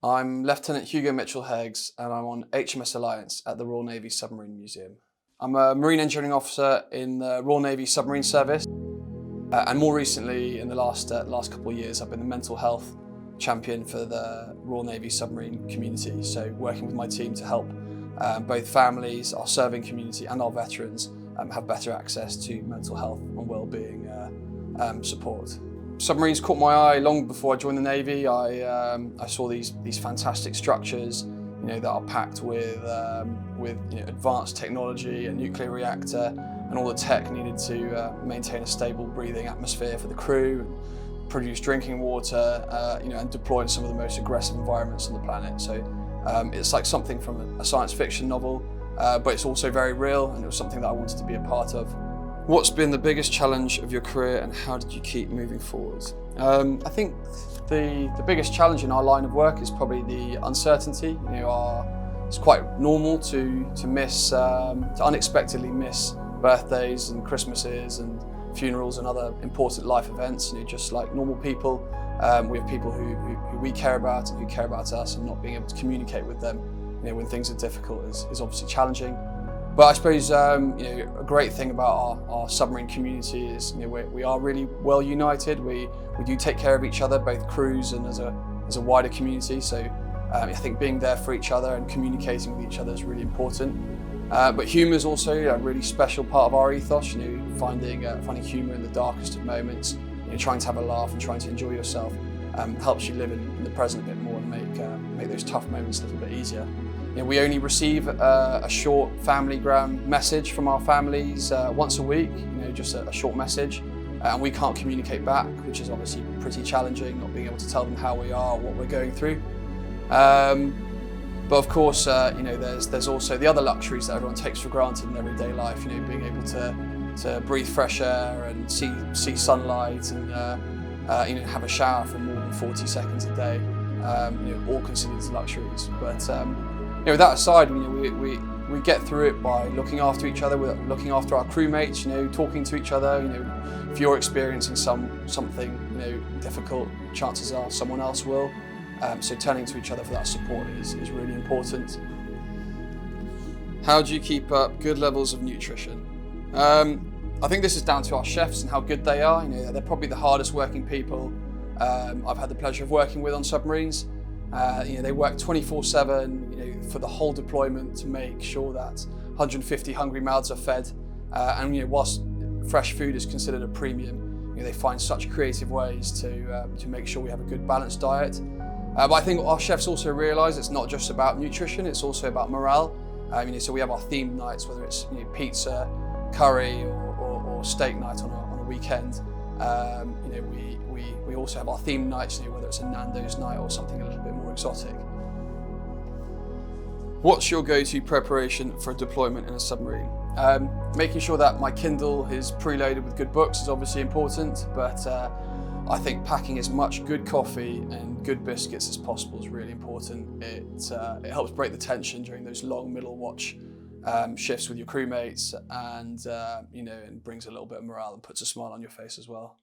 I'm Lieutenant Hugo Mitchell-Heggs and I'm on HMS Alliance at the Royal Navy Submarine Museum. I'm a Marine Engineering Officer in the Royal Navy Submarine Service and more recently in the last couple of years I've been the mental health champion for the Royal Navy submarine community, so working with my team to help both families, our serving community and our veterans have better access to mental health and well-being support. Submarines caught my eye long before I joined the Navy. I saw these fantastic structures, that are packed with advanced technology, a nuclear reactor, and all the tech needed to maintain a stable breathing atmosphere for the crew, and produce drinking water, and deploy in some of the most aggressive environments on the planet. So it's like something from a science fiction novel, but it's also very real, and it was something that I wanted to be a part of. What's been the biggest challenge of your career and how did you keep moving forward? I think the biggest challenge in our line of work is probably the uncertainty. It's quite normal to unexpectedly miss birthdays and Christmases and funerals and other important life events. Just like normal people, we have people who we care about and who care about us, and not being able to communicate with them when things are difficult is obviously challenging. But I suppose a great thing about our submarine community is we are really well united. We do take care of each other, both crews and as a wider community. So I think being there for each other and communicating with each other is really important. But humour is also a really special part of our ethos. Finding humour in the darkest of moments, trying to have a laugh and trying to enjoy yourself helps you live in the present a bit more and make those tough moments a little bit easier. We only receive a short familygram message from our families once a week, just a short message, and we can't communicate back, which is obviously pretty challenging, not being able to tell them how we are, what we're going through. But of course, there's also the other luxuries that everyone takes for granted in everyday life, being able to breathe fresh air and see sunlight and have a shower for more than 40 seconds a day, all considered as luxuries. But that aside, we get through it by looking after each other, looking after our crewmates, talking to each other. If you're experiencing something difficult, chances are someone else will. So turning to each other for that support is really important. How do you keep up good levels of nutrition? I think this is down to our chefs and how good they are. They're probably the hardest working people I've had the pleasure of working with on submarines. They work 24/7, for the whole deployment to make sure that 150 hungry mouths are fed. And whilst fresh food is considered a premium, they find such creative ways to make sure we have a good balanced diet. But I think our chefs also realise it's not just about nutrition; it's also about morale. So we have our themed nights, whether it's pizza, curry, or steak night on a weekend. We also have our themed nights, whether it's a Nando's night or something a little bit more exotic. What's your go-to preparation for a deployment in a submarine? Making sure that my Kindle is preloaded with good books is obviously important, but I think packing as much good coffee and good biscuits as possible is really important. It helps break the tension during those long middle watch shifts with your crewmates, and and brings a little bit of morale and puts a smile on your face as well.